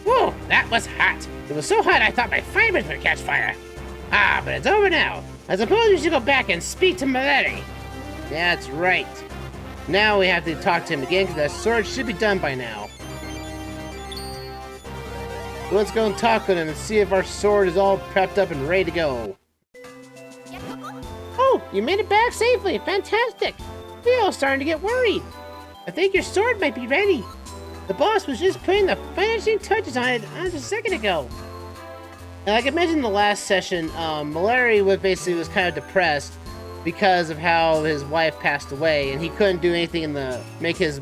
Whoa, that was hot. It was so hot I thought my fibers would catch fire. Ah, but it's over now. I suppose we should go back and speak to Mallory. That's right. Now we have to talk to him again because that sword should be done by now. So let's go and talk with him and see if our sword is all prepped up and ready to go. Oh, you made it back safely. Fantastic. We're all starting to get worried. I think your sword might be ready. The boss was just putting the finishing touches on it just a second ago. And like I mentioned in the last session, Mallory was kind of depressed because of how his wife passed away, and he couldn't do anything in make his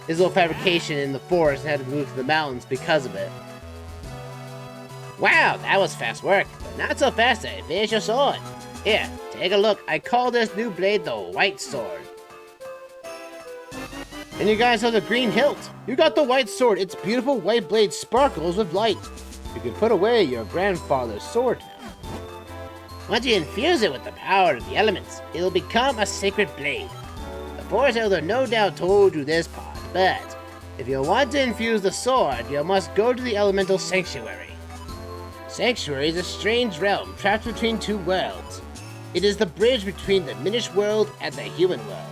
little fabrication in the forest and had to move to the mountains because of it. Wow, that was fast work, but not so fast that I finished your sword. Here, take a look. I call this new blade the White Sword. And you guys have the green hilt. You got the white sword. Its beautiful white blade sparkles with light. You can put away your grandfather's sword now. Once you infuse it with the power of the elements, it'll become a sacred blade. The Forest Elder no doubt told you this part, but if you want to infuse the sword, you must go to the Elemental Sanctuary. Sanctuary is a strange realm trapped between two worlds. It is the bridge between the Minish world and the human world.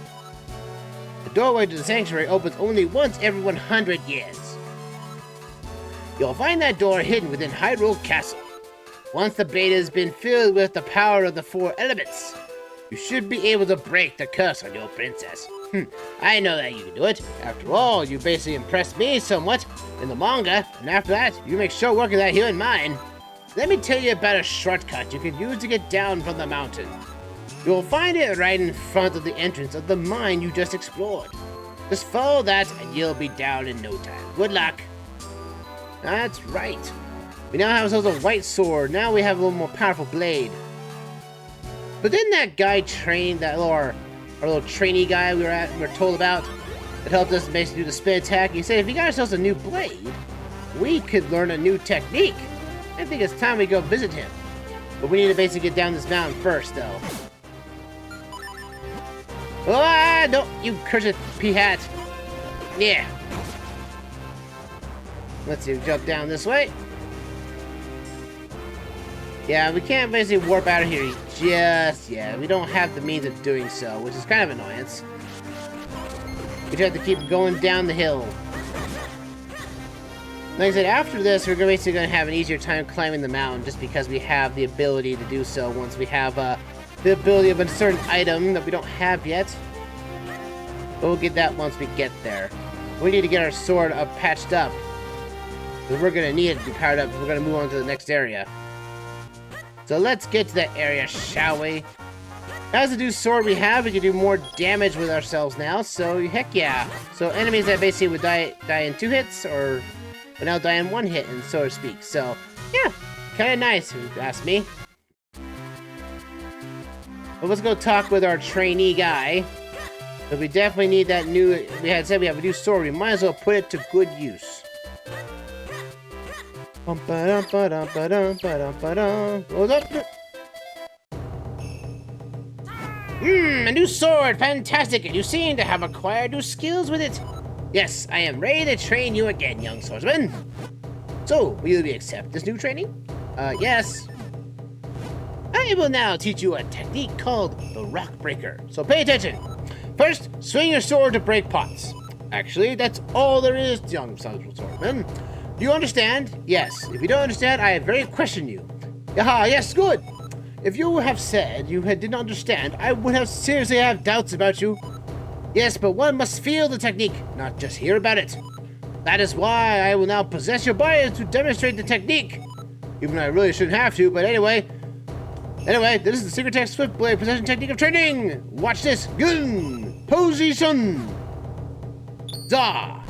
The doorway to the sanctuary opens only once every 100 years. You'll find that door hidden within Hyrule Castle. Once the blade has been filled with the power of the four elements, you should be able to break the curse on your princess. I know that you can do it. After all, you basically impressed me somewhat in the manga, and after that, you make short work of that here in mine. Let me tell you about a shortcut you can use to get down from the mountain. You will find it right in front of the entrance of the mine you just explored. Just follow that and you'll be down in no time. Good luck. That's right. We now have ourselves a white sword. Now we have a little more powerful blade. But didn't that guy train our little trainee guy we were told about that helped us basically do the spin attack? He said if we got ourselves a new blade, we could learn a new technique. I think it's time we go visit him. But we need to basically get down this mountain first, though. Ah, don't you cursed pea-hat. Yeah. Let's see, jump down this way. Yeah, we can't basically warp out of here just yet. We don't have the means of doing so, which is kind of annoyance. We just have to keep going down the hill. Like I said, after this, we're basically going to have an easier time climbing the mountain just because we have the ability to do so once we have the ability of a certain item that we don't have yet. But we'll get that once we get there. We need to get our sword patched up. Because we're going to need it to be powered up if we're going to move on to the next area. So let's get to that area, shall we? As the new sword we have, we can do more damage with ourselves now, so heck yeah. So enemies that basically would die in 2 hits, or would now die in 1 hit, and so to speak. So, yeah, kind of nice, if you ask me. But let's go talk with our trainee guy. But we definitely need that new... We had said we have a new sword. We might as well put it to good use. A new sword! Fantastic! And you seem to have acquired new skills with it. Yes, I am ready to train you again, young swordsman. So, will you accept this new training? Yes. I will now teach you a technique called the Rock Breaker. So pay attention. First, swing your sword to break pots. Actually, that's all there is, young swordsman. Do you understand? Yes. If you don't understand, I very question you. Aha, yes, good. If you have said you didn't understand, I would have seriously have doubts about you. Yes, but one must feel the technique, not just hear about it. That is why I will now possess your body to demonstrate the technique. Even though I really shouldn't have to, but anyway. Anyway, this is the Secret Tech Swift Blade Possession Technique of Training. Watch this. Gun! Position! Da!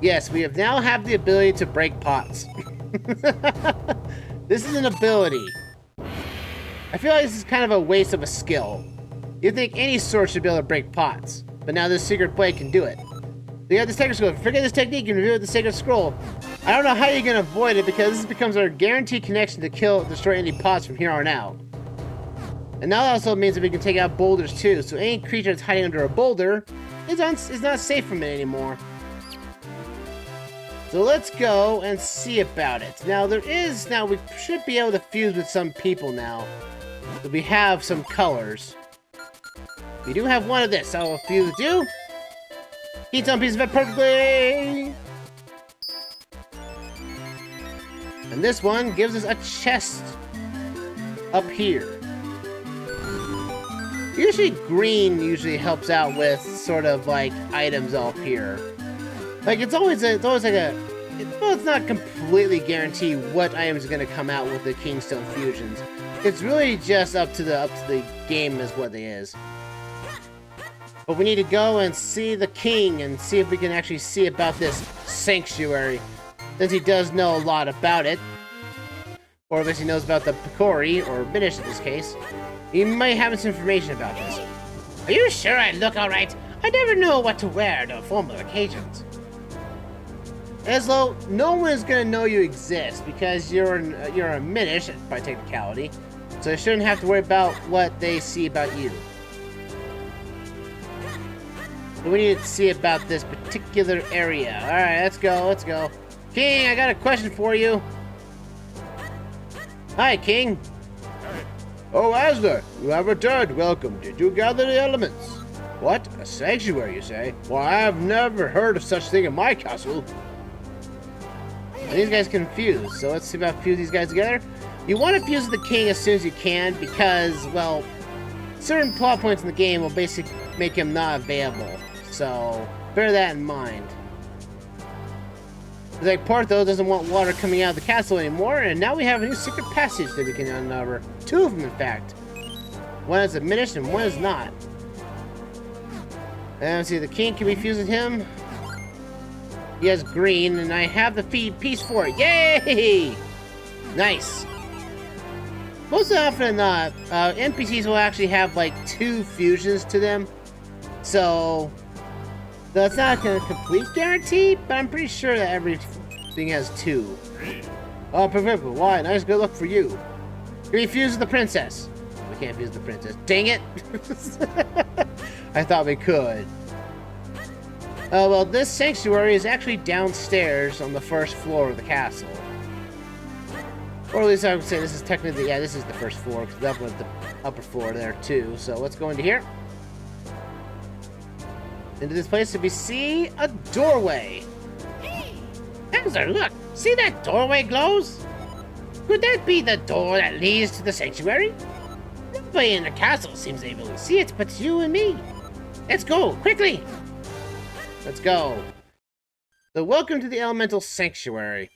Yes, we have now have the ability to break pots. This is an ability. I feel like this is kind of a waste of a skill. You'd think any sword should be able to break pots, but now this secret blade can do it. So you have the Sacred Scroll. Forget this technique and review the Sacred Scroll. I don't know how you're gonna avoid it because this becomes our guaranteed connection to destroy any pots from here on out. And now that also means that we can take out boulders too, so any creature that's hiding under a boulder is not safe from it anymore. So let's go and see about it. Now we should be able to fuse with some people now. So we have some colors. We do have one of this, so I'll fuse with you. Eat some piece of it perfectly! And this one gives us a chest up here. Usually green helps out with sort of like items up here. Like it's always like it's not completely guaranteed what items are gonna come out with the Kingstone fusions. It's really just up to the game is what it is. But we need to go and see the king and see if we can actually see about this sanctuary. Since he does know a lot about it. Or at least he knows about the Picori, or Minish in this case. He might have some information about this. Are you sure I look alright? I never know what to wear to formal occasions. Asler, no one is gonna know you exist because you're a Minish by technicality, so they shouldn't have to worry about what they see about you. But we need to see about this particular area. Alright, let's go. King, I got a question for you. Hi, King. Oh, Asler, you have returned. Welcome. Did you gather the elements? What? A sanctuary, you say? Well, I have never heard of such thing in my castle. And these guys confused, so let's see about fuse these guys together. You want to fuse with the king as soon as you can because, well, certain plot points in the game will basically make him not available. So, bear that in mind. Like Partho doesn't want water coming out of the castle anymore, and now we have a new secret passage that we can uncover. Two of them, in fact. One is diminished and one is not. And let's see, the king can be fused with him. He has green, and I have the piece for it. Yay! Nice. Most often than not, NPCs will actually have like 2 fusions to them. So that's not a complete guarantee, but I'm pretty sure that everything has 2. Oh, perfect. Why? Nice good luck for you. We fuse with the princess. We can't fuse the princess. Dang it! I thought we could. Well, this sanctuary is actually downstairs on the first floor of the castle. Or at least I would say this is technically, yeah, this is the first floor, because that was the upper floor there too. So let's go into here. Into this place, so we see a doorway. Hey, Asler, look! See that doorway glows? Could that be the door that leads to the sanctuary? Nobody in the castle seems able to see it but you and me. Let's go, quickly! Let's go. So welcome to the Elemental Sanctuary.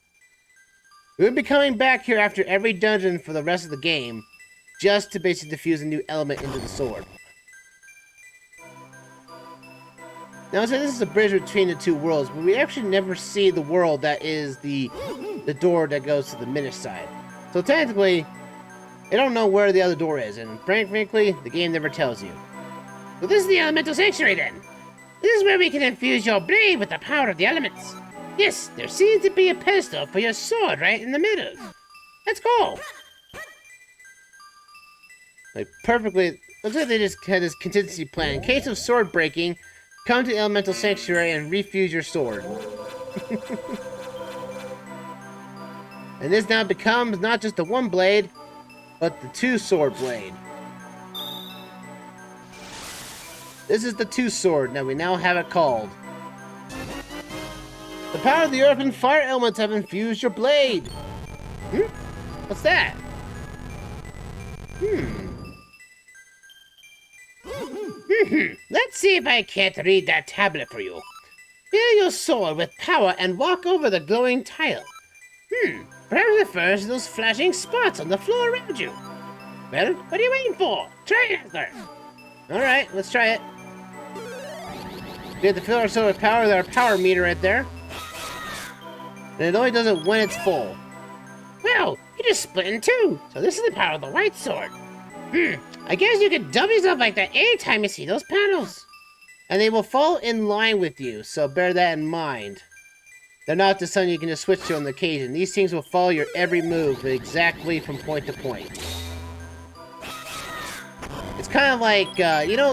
We'll be coming back here after every dungeon for the rest of the game, just to basically diffuse a new element into the sword. Now, I say this is a bridge between the 2 worlds, but we actually never see the world that is the door that goes to the Minish side. So technically, I don't know where the other door is, and frankly, the game never tells you. Well, this is the Elemental Sanctuary then. This is where we can infuse your blade with the power of the elements. Yes, there seems to be a pedestal for your sword right in the middle. Let's go. Like, perfectly, looks like they just had this contingency plan. In case of sword breaking, come to the Elemental Sanctuary and refuse your sword. And this now becomes not just the 1 blade, but the 2 sword blade. This is the 2 sword, now we now have it called. The power of the earth and fire elements have infused your blade. What's that? Let's see if I can't read that tablet for you. Fill your sword with power and walk over the glowing tile. Perhaps it refers to those flashing spots on the floor around you. Well, what are you waiting for? Try it, Asler. Alright, let's try it. We have to fill our sword with power with our power meter right there. And it only does it when it's full. Well, you just split in 2, so this is the power of the white sword. I guess you could double yourself like that anytime you see those panels. And they will fall in line with you, so bear that in mind. They're not just something you can just switch to on the occasion. These things will follow your every move exactly from point to point. It's kind of like, you know,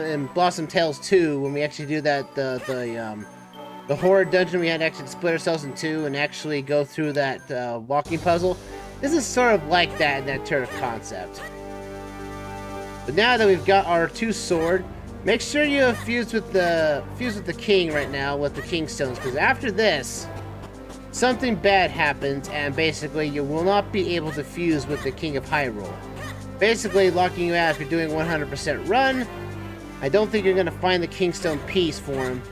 in Blossom Tales 2, when we actually do that, the horror dungeon, we had to actually split ourselves in two and actually go through that walking puzzle. This is sort of like that in that turret concept. But now that we've got our 2 sword, make sure you have fused with the king right now with the king stones, because after this, something bad happens, and basically you will not be able to fuse with the King of Hyrule. Basically locking you out if you're doing 100% run. I don't think you're going to find the Kingstone piece for him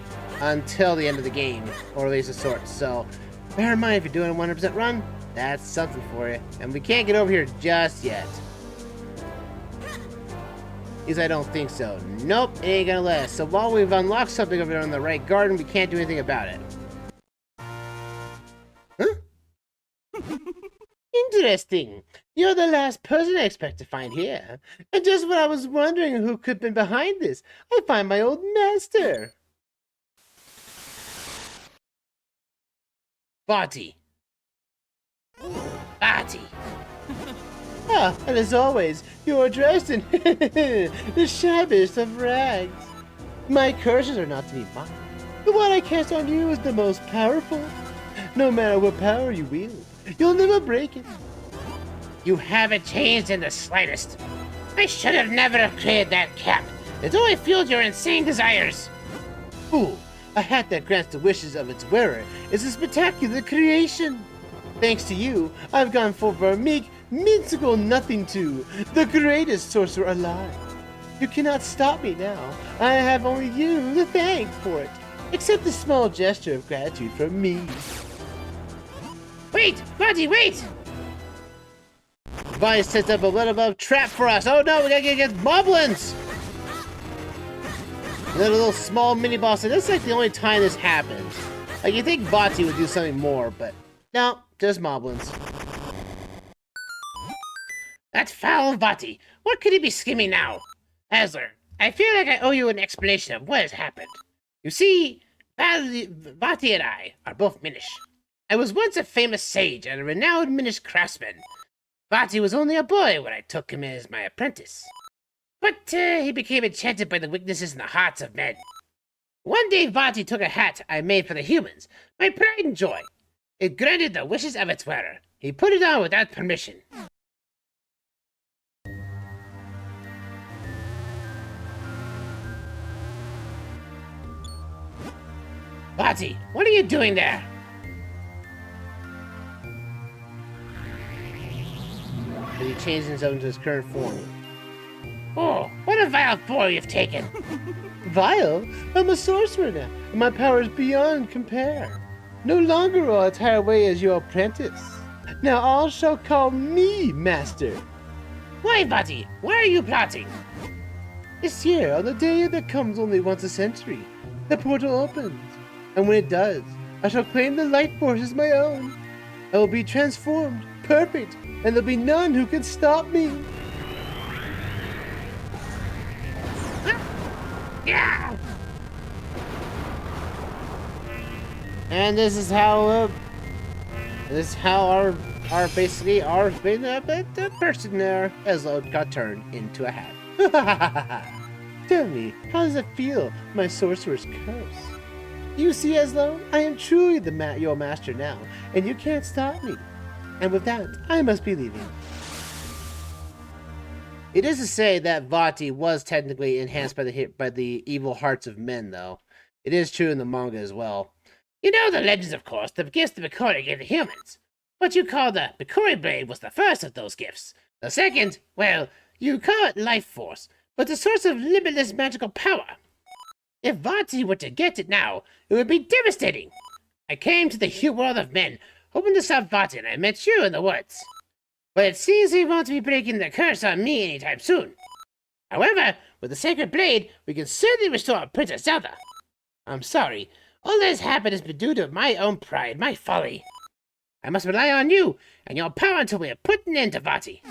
until the end of the game, or at least a sort. So bear in mind, if you're doing a 100% run, that's something for you. And we can't get over here just yet. At least I don't think so. Nope, it ain't gonna let us. So while we've unlocked something over there in the right garden, we can't do anything about it. Huh? Interesting. You're the last person I expect to find here. And just when I was wondering who could have been behind this, I find my old master. Bati. Bati. Ah, and as always, you are dressed in the shabbiest of rags. My curses are not to be mocked. The one I cast on you is the most powerful. No matter what power you wield, you'll never break it. You haven't changed in the slightest. I should have never created that cap. It only fueled your insane desires. Fool, a hat that grants the wishes of its wearer is a spectacular creation. Thanks to you, I've gone for a meek, minuscule nothing to the greatest sorcerer alive. You cannot stop me now. I have only you to thank for it. Accept a small gesture of gratitude from me. Wait! Buddy, wait! Vice sets up a little trap for us. Oh no, we gotta get moblins! Little small mini boss. And this is like the only time this happens. Like, you think Vati would do something more, but no, just moblins. That foul Vati. What could he be scheming now? Asler, I feel like I owe you an explanation of what has happened. You see, Vati and I are both Minish. I was once a famous sage and a renowned Minish craftsman. Vati was only a boy when I took him as my apprentice. But he became enchanted by the weaknesses in the hearts of men. One day Vati took a hat I made for the humans, my pride and joy. It granted the wishes of its wearer. He put it on without permission. Vati, what are you doing there? And he changed himself into his current form. Oh, what a vile form you've taken! Vile? I'm a sorcerer now, and my power is beyond compare. No longer will I tire away as your apprentice. Now all shall call me master. Why, Vati? Why are you plotting? This year, on the day that comes only once a century, the portal opens. And when it does, I shall claim the light force as my own. I will be transformed, perfect, and there'll be none who can stop me. Yeah. And this is how our person there, Asler, got turned into a hat. Tell me, how does it feel, my sorcerer's curse? You see, Asler, I am truly your master now, and you can't stop me. And with that, I must be leaving. It is to say that Vati was technically enhanced by the evil hearts of men, though. It is true in the manga as well. You know the legends, of course, the gifts the Bikori gave the humans. What you call the Bikori Blade was the first of those gifts. The second, well, you call it life force, but the source of limitless magical power. If Vati were to get it now, it would be devastating. I came to the world of men, hoping to stop Vati, and I met you in the woods. But it seems he won't be breaking the curse on me anytime soon. However, with the Sacred Blade, we can certainly restore Princess Zelda. I'm sorry, all that has happened has been due to my own pride, my folly. I must rely on you and your power until we have put an end to Vati.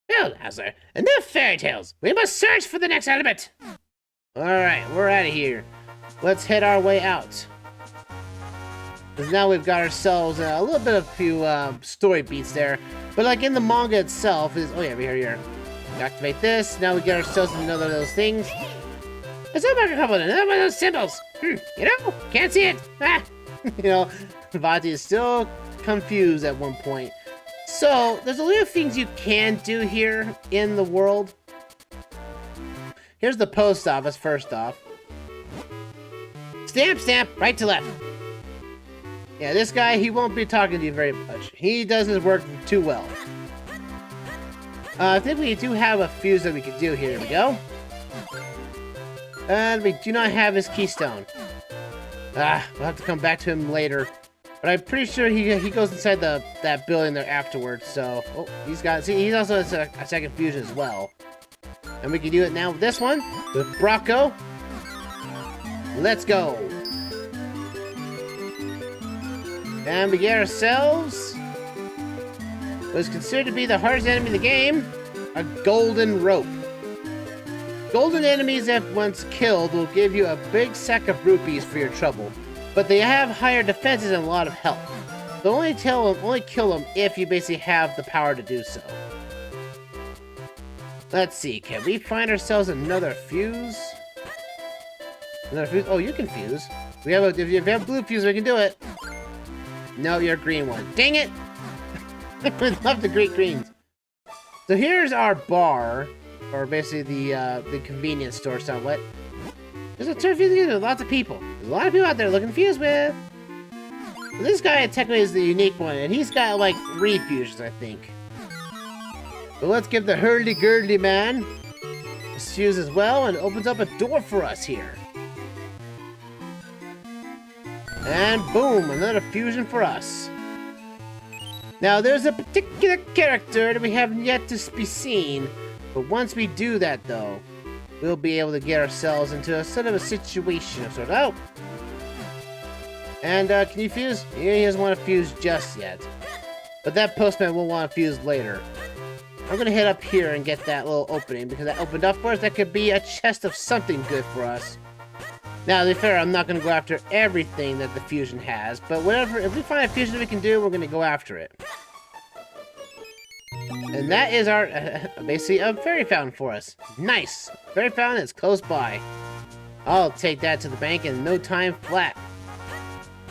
Well, Asler, enough fairy tales. We must search for the next element. Alright, we're out of here. let's head our way out. Because now we've got ourselves a little bit of a few story beats there. But like in the manga itself is... Oh yeah, here. Activate this. Now we get ourselves another of those things. It's another one of those symbols. You know, can't see it. Ah. You know, Vati is still confused at one point. So, there's a little things you can do here in the world. Here's the post office, first off. Stamp, stamp, right to left. Yeah, this guy, he won't be talking to you very much. He does his work too well. I think we do have a fuse that we can do here. Here we go. And we do not have his keystone. We'll have to come back to him later. But I'm pretty sure he goes inside that building there afterwards. So, oh, he's also has a second fusion as well. And we can do it now with this one, with Bracco. Let's go. And we get ourselves what is considered to be the hardest enemy in the game, a golden rope. Golden enemies, if once killed, will give you a big sack of rupees for your trouble. But they have higher defenses and a lot of health. So only kill them if you basically have the power to do so. Let's see, can we find ourselves another fuse? Another fuse? Oh, you can fuse. If you have blue fuse, we can do it. No, you're a green one. Dang it! I would love the great greens. So here's our bar, or basically the convenience store somewhat. There's a turn fuse with lots of people. There's a lot of people out there looking fused with. Well, this guy technically is the unique one, and he's got like 3 fusions, I think. But let's give the hurdy-gurdy man a fuse as well, and it opens up a door for us here. And boom, another fusion for us. Now, there's a particular character that we haven't yet to be seen, but once we do that, though, we'll be able to get ourselves into a sort of a situation of sort of... Oh! And, can you fuse? He doesn't want to fuse just yet. But that postman will want to fuse later. I'm gonna head up here and get that little opening, because that opened up for us. That could be a chest of something good for us. Now, to be fair, I'm not gonna go after everything that the fusion has, but whatever, if we find a fusion we can do, we're gonna go after it. And that is our, basically, a fairy fountain for us. Nice! Fairy fountain is close by. I'll take that to the bank in no time flat.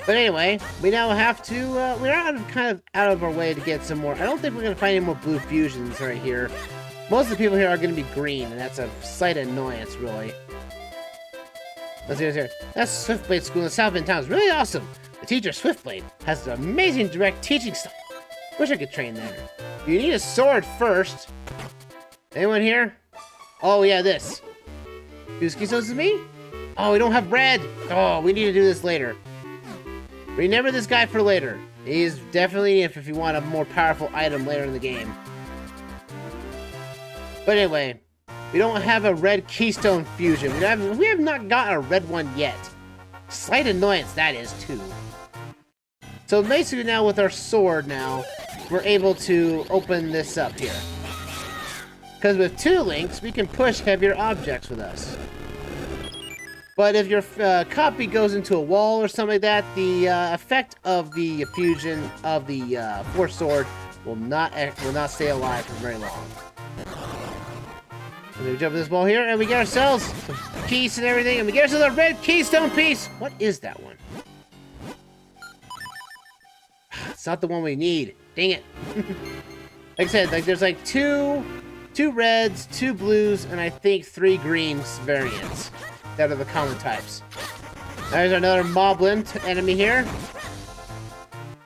But anyway, we now have to, we're kind of out of our way to get some more. I don't think we're gonna find any more blue fusions right here. Most of the people here are gonna be green, and that's a slight annoyance, really. Let's see what's here. That Swiftblade school in South Bend town is really awesome. The teacher, Swiftblade, has an amazing direct teaching style. Wish I could train there. You need a sword first. Anyone here? Oh, yeah, this. Fuse keystones is me? Oh, we don't have bread. Oh, we need to do this later. Remember this guy for later. He's definitely if you want a more powerful item later in the game. But anyway, we don't have a red keystone fusion. We have not gotten a red one yet. Slight annoyance that is too. So basically now with our sword now, we're able to open this up here. Because with 2 links, we can push heavier objects with us. But if your copy goes into a wall or something like that, the effect of the fusion of the Force Sword will not stay alive for very long. And we jump this ball here, and we get ourselves some keys and everything, and we get ourselves a red keystone piece. What is that one? It's not the one we need. Dang it. Like I said, like there's like two reds, 2 blues, and I think 3 greens variants that are the common types. There's another Moblin enemy here.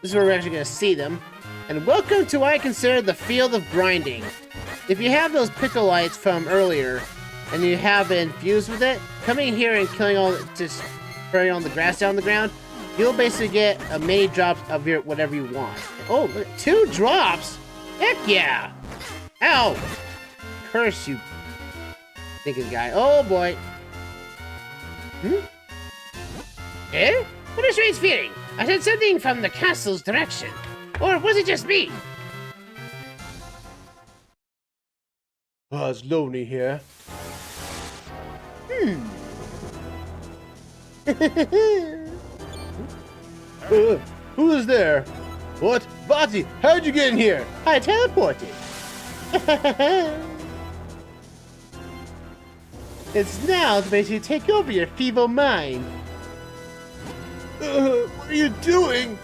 This is where we're actually going to see them. And welcome to what I consider the field of grinding. If you have those pickle lights from earlier, and you have been fused with it, coming here and killing all, just spraying all the grass down the ground, you'll basically get a many drops of your whatever you want. Oh, look, 2 drops? Heck yeah! Ow! Curse you, thinking guy. Oh boy. Eh? What a strange feeling. I said something from the castle's direction. Or was it just me? Oh, it's lonely here. Who is there? What? Vati, how'd you get in here? I teleported. It's now to basically take over your feeble mind. What are you doing?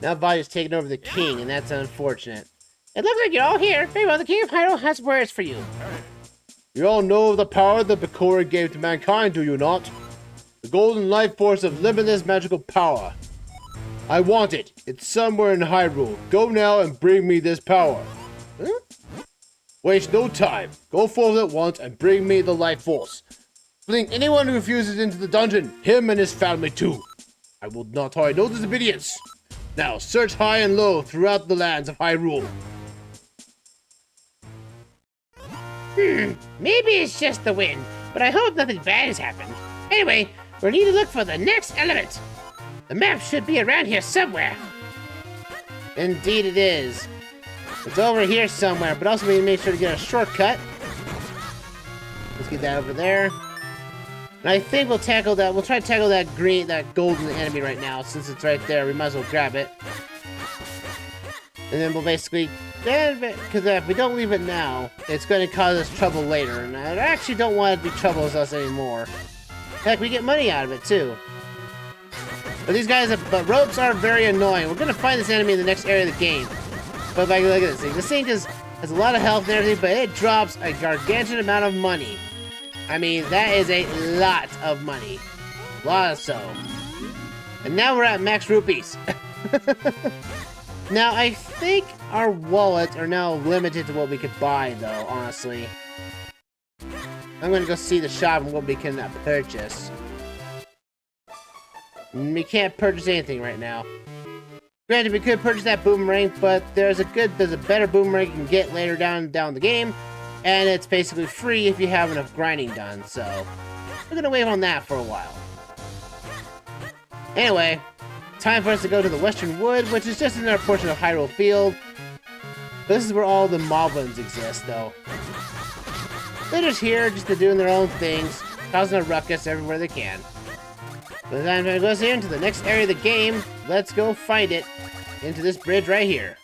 Now Vati's taking over the king, and that's unfortunate. It looks like you're all here. Very well, the King of Hyrule has words for you. You all know of the power that Bakura gave to mankind, do you not? The golden life force of limitless magical power. I want it. It's somewhere in Hyrule. Go now and bring me this power. Huh? Waste no time. Go forth at once and bring me the life force. Fling anyone who refuses into the dungeon, him and his family too. I will not tolerate no disobedience. Now search high and low throughout the lands of Hyrule. Maybe it's just the wind, but I hope nothing bad has happened. Anyway, we need to look for the next element. The map should be around here somewhere. Indeed it is. It's over here somewhere, but also we need to make sure to get a shortcut. Let's get that over there. And I think we'll tackle that. We'll try to tackle that golden enemy right now, since it's right there. We might as well grab it. And then we'll basically, because if we don't leave it now, it's going to cause us trouble later. And I actually don't want it to be trouble with us anymore. Heck, we get money out of it too. But these guys, but ropes are very annoying. We're going to find this enemy in the next area of the game. But like, look at this thing. This thing has a lot of health and everything, but it drops a gargantuan amount of money. I mean, that is a lot of money. A lot of so. And now we're at max rupees. Now, I think our wallets are now limited to what we could buy, though, honestly. I'm going to go see the shop and what we can purchase. We can't purchase anything right now. Granted, we could purchase that boomerang, but there's a better boomerang you can get later down the game. And it's basically free if you have enough grinding done, so we're gonna wait on that for a while. Anyway, time for us to go to the Western Wood, which is just another portion of Hyrule Field. This is where all the moblins exist, though. They're just here, just doing their own things, causing a ruckus everywhere they can. By the time it goes into the next area of the game, let's go find it into this bridge right here.